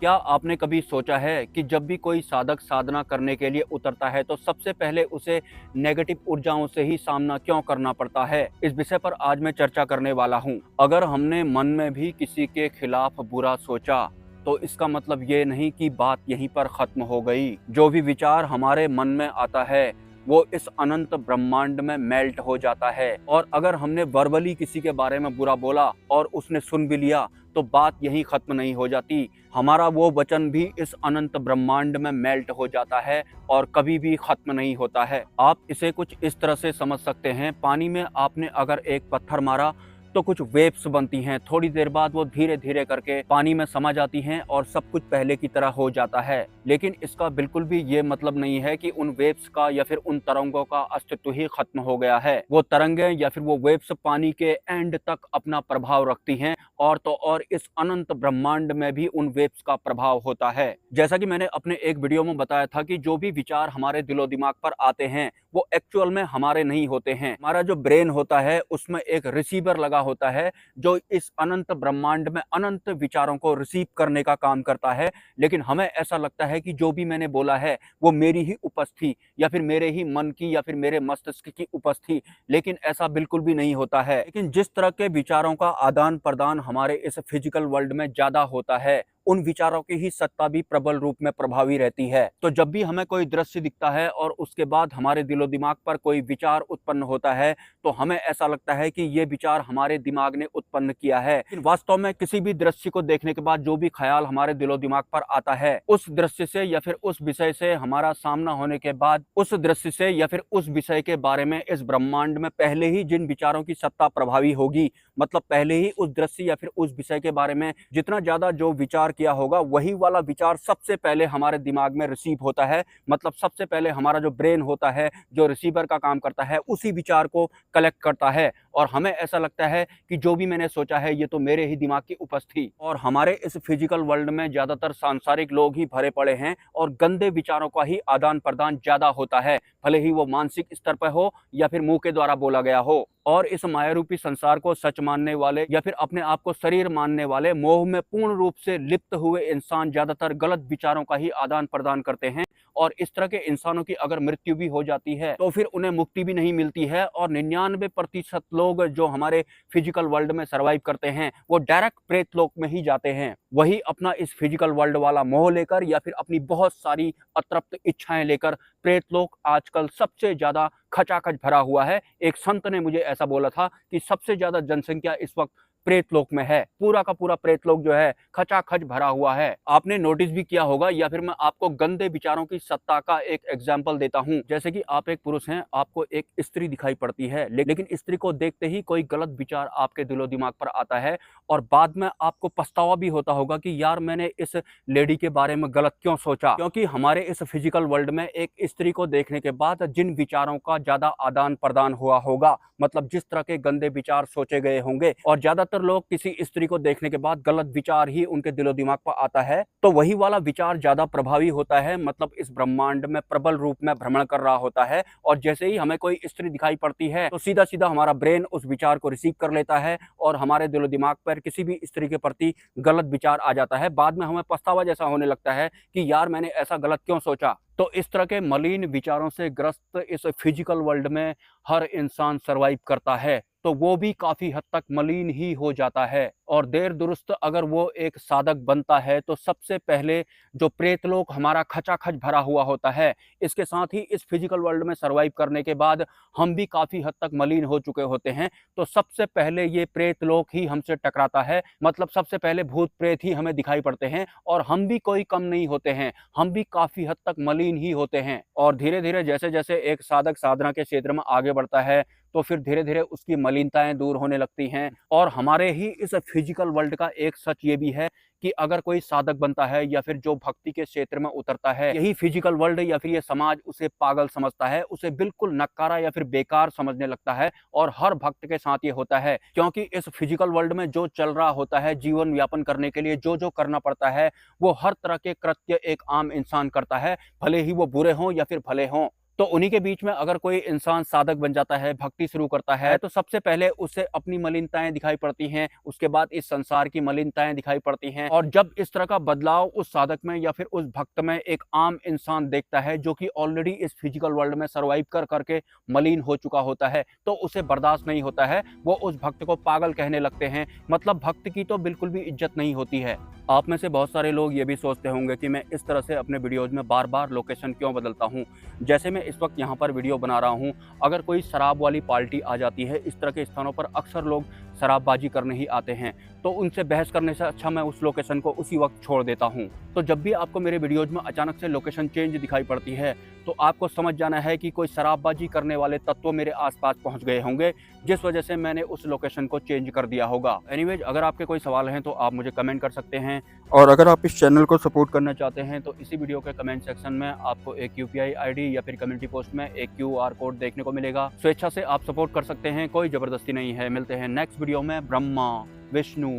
क्या आपने कभी सोचा है कि जब भी कोई साधक साधना करने के लिए उतरता है तो सबसे पहले उसे नेगेटिव ऊर्जाओं से ही सामना क्यों करना पड़ता है? इस विषय पर आज मैं चर्चा करने वाला हूँ। अगर हमने मन में भी किसी के खिलाफ बुरा सोचा तो इसका मतलब ये नहीं कि बात यहीं पर खत्म हो गई। जो भी विचार हमारे मन में आता है वो इस अनंत ब्रह्मांड में मेल्ट हो जाता है। और अगर हमने वर्बली किसी के बारे में बुरा बोला और उसने सुन भी लिया तो बात यहीं खत्म नहीं हो जाती। हमारा वो वचन भी इस अनंत ब्रह्मांड में मेल्ट हो जाता है और कभी भी खत्म नहीं होता है। आप इसे कुछ इस तरह से समझ सकते हैं, पानी में आपने अगर एक पत्थर मारा तो कुछ वेव्स बनती हैं, थोड़ी देर बाद वो धीरे धीरे करके पानी में समा जाती हैं और सब कुछ पहले की तरह हो जाता है। लेकिन इसका बिल्कुल भी ये मतलब नहीं है कि उन वेव्स का या फिर उन तरंगों का अस्तित्व ही खत्म हो गया है। वो तरंगें या फिर वो वेव्स पानी के एंड तक अपना प्रभाव रखती हैं और तो और इस अनंत ब्रह्मांड में भी उन वेव्स का प्रभाव होता है। जैसा कि मैंने अपने एक वीडियो में बताया था कि जो भी विचार हमारे दिलो दिमाग पर आते हैं वो एक्चुअल में हमारे नहीं होते हैं। हमारा जो ब्रेन होता है उसमें एक रिसीवर लगा होता है जो इस अनंत ब्रह्मांड में अनंत विचारों को रिसीव करने का काम करता है। लेकिन हमें ऐसा लगता है कि जो भी मैंने बोला है वो मेरी ही उपज थी या फिर मेरे ही मन की या फिर मेरे मस्तिष्क की उपज थी, लेकिन ऐसा बिल्कुल भी नहीं होता है। लेकिन जिस तरह के विचारों का आदान प्रदान हमारे इस फिजिकल वर्ल्ड में ज्यादा होता है उन विचारों की ही सत्ता भी प्रबल रूप में प्रभावी रहती है। तो जब भी हमें कोई दृश्य दिखता है और उसके बाद हमारे दिलो दिमाग पर कोई विचार उत्पन्न होता है तो हमें ऐसा लगता है कि ये विचार हमारे दिमाग ने उत्पन्न किया है। लेकिन वास्तव में किसी भी दृश्य को देखने के बाद जो भी ख्याल हमारे दिलो दिमाग पर आता है उस दृश्य से या फिर उस विषय से हमारा सामना होने के बाद उस दृश्य से या फिर उस विषय के बारे में इस ब्रह्मांड में पहले ही जिन विचारों की सत्ता प्रभावी होगी, मतलब पहले ही उस दृश्य या फिर उस विषय के बारे में जितना ज्यादा जो विचार किया होगा वही वाला विचार सबसे पहले हमारे दिमाग में रिसीव होता है। मतलब सबसे पहले हमारा जो ब्रेन होता है जो रिसीवर का काम करता है उसी विचार को कलेक्ट करता है और हमें ऐसा लगता है कि जो भी मैंने सोचा है ये तो मेरे ही दिमाग की उपज थी। और हमारे इस फिजिकल वर्ल्ड में ज्यादातर सांसारिक लोग ही भरे पड़े हैं और गंदे विचारों का ही आदान प्रदान ज्यादा होता है, भले ही वो मानसिक स्तर पर हो या फिर मुंह के द्वारा बोला गया हो। और इस मायारूपी संसार को सच मानने वाले या फिर अपने आप को शरीर मानने वाले मोह में पूर्ण रूप से लिप्त हुए इंसान ज्यादातर गलत विचारों का ही आदान प्रदान करते हैं। और इस तरह के इंसानों की अगर मृत्यु भी हो जाती है तो फिर उन्हें मुक्ति भी नहीं मिलती है। और 99% लोग जो हमारे फिजिकल वर्ल्ड में सर्वाइव करते हैं वो डायरेक्ट प्रेत लोक में ही जाते हैं। वही अपना इस फिजिकल वर्ल्ड वाला मोह लेकर या फिर अपनी बहुत सारी अतृप्त इच्छाएं लेकर प्रेत लोक आजकल सबसे ज्यादा खचाखच भरा हुआ है। एक संत ने मुझे ऐसा बोला था कि सबसे ज्यादा जनसंख्या इस वक्त प्रेतलोक में है। पूरा का पूरा प्रेतलोक जो है खचाखच भरा हुआ है। आपने नोटिस भी किया होगा या फिर मैं आपको गंदे विचारों की सत्ता का एक एग्जाम्पल देता हूं। जैसे कि आप एक पुरुष हैं, आपको एक स्त्री दिखाई पड़ती है लेकिन स्त्री को देखते ही कोई गलत विचार आपके दिलो दिमाग पर आता है और बाद में आपको पछतावा भी होता होगा कि यार मैंने इस लेडी के बारे में गलत क्यों सोचा। क्योंकि हमारे इस फिजिकल वर्ल्ड में एक स्त्री को देखने के बाद जिन विचारों का ज्यादा आदान प्रदान हुआ होगा, मतलब जिस तरह के गंदे विचार सोचे गए होंगे, और ज्यादातर लोग किसी स्त्री को देखने के बाद गलत विचार ही उनके दिलो दिमाग पर आता है तो वही वाला विचार ज्यादा प्रभावी होता है। मतलब इस ब्रह्मांड में प्रबल रूप में भ्रमण कर रहा होता है और जैसे ही हमें कोई स्त्री दिखाई पड़ती है तो सीधा सीधा हमारा ब्रेन उस विचार को रिसीव कर लेता है और हमारे दिलो दिमाग पर किसी भी स्त्री के प्रति गलत विचार आ जाता है। बाद में हमें पछतावा जैसा होने लगता है कि यार मैंने ऐसा गलत क्यों सोचा। तो इस तरह के मलिन विचारों से ग्रस्त इस फिजिकल वर्ल्ड में हर इंसान सरवाइव करता है तो वो भी काफी हद तक मलिन ही हो जाता है। और देर दुरुस्त अगर वो एक साधक बनता है तो सबसे पहले जो प्रेतलोक हमारा खचाखच भरा हुआ होता है, इसके साथ ही इस फिजिकल वर्ल्ड में सरवाइव करने के बाद हम भी काफी हद तक मलिन हो चुके होते हैं। तो सबसे पहले ये प्रेतलोक ही हमसे टकराता है। मतलब सबसे पहले भूत प्रेत ही हमें दिखाई पड़ते हैं और हम भी कोई कम नहीं होते हैं, हम भी काफी हद तक मलिन ही होते हैं। और धीरे धीरे जैसे जैसे एक साधक साधना के क्षेत्र में आगे बढ़ता है तो फिर धीरे धीरे उसकी मलिनताएं दूर होने लगती हैं। और हमारे ही इस फिजिकल वर्ल्ड का एक सच ये भी है कि अगर कोई साधक बनता है या फिर जो भक्ति के क्षेत्र में उतरता है, यही फिजिकल वर्ल्ड या फिर ये समाज उसे पागल समझता है, उसे बिल्कुल नकारा या फिर बेकार समझने लगता है। और हर भक्त के साथ ये होता है क्योंकि इस फिजिकल वर्ल्ड में जो चल रहा होता है, जीवन यापन करने के लिए जो जो करना पड़ता है वो हर तरह के कृत्य एक आम इंसान करता है, भले ही वो बुरे हों या फिर भले हों। तो उन्हीं के बीच में अगर कोई इंसान साधक बन जाता है, भक्ति शुरू करता है, तो सबसे पहले उसे अपनी मलिनताएं दिखाई पड़ती हैं, उसके बाद इस संसार की मलिनताएं दिखाई पड़ती हैं। और जब इस तरह का बदलाव उस साधक में या फिर उस भक्त में एक आम इंसान देखता है जो कि ऑलरेडी इस फिजिकल वर्ल्ड में सर्वाइव कर करके मलिन हो चुका होता है, तो उसे बर्दाश्त नहीं होता है। वो उस भक्त को पागल कहने लगते हैं, मतलब भक्त की तो बिल्कुल भी इज्जत नहीं होती है। आप में से बहुत सारे लोग ये भी सोचते होंगे कि मैं इस तरह से अपने वीडियोज में बार बार लोकेशन क्यों बदलता हूँ। जैसे मैं इस वक्त यहाँ पर वीडियो बना रहा हूँ, अगर कोई शराब वाली पार्टी आ जाती है, इस तरह के स्थानों पर अक्सर लोग शराबबाजी करने ही आते हैं, तो उनसे बहस करने से अच्छा मैं उस लोकेशन को उसी वक्त छोड़ देता हूँ। तो जब भी आपको मेरे वीडियोज में अचानक से लोकेशन चेंज दिखाई पड़ती है, तो आपको समझ जाना है कि कोई शराबबाजी करने वाले तत्व मेरे आसपास पहुंच गए होंगे, जिस वजह से मैंने उस लोकेशन को चेंज कर दिया होगा। एनीवेज, अगर आपके कोई सवाल हैं तो आप मुझे कमेंट कर सकते हैं, और अगर आप इस चैनल को सपोर्ट करना चाहते हैं तो इसी वीडियो के कमेंट सेक्शन में आपको एक यूपीआई आईडी या फिर कम्युनिटी पोस्ट में एक क्यूआर कोड देखने को मिलेगा। स्वेच्छा से आप सपोर्ट कर सकते हैं, कोई जबरदस्ती नहीं है। मिलते हैं नेक्स्ट वीडियो में। ब्रह्मा, विष्णु,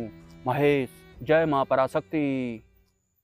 महेश, जय मां पराशक्ति।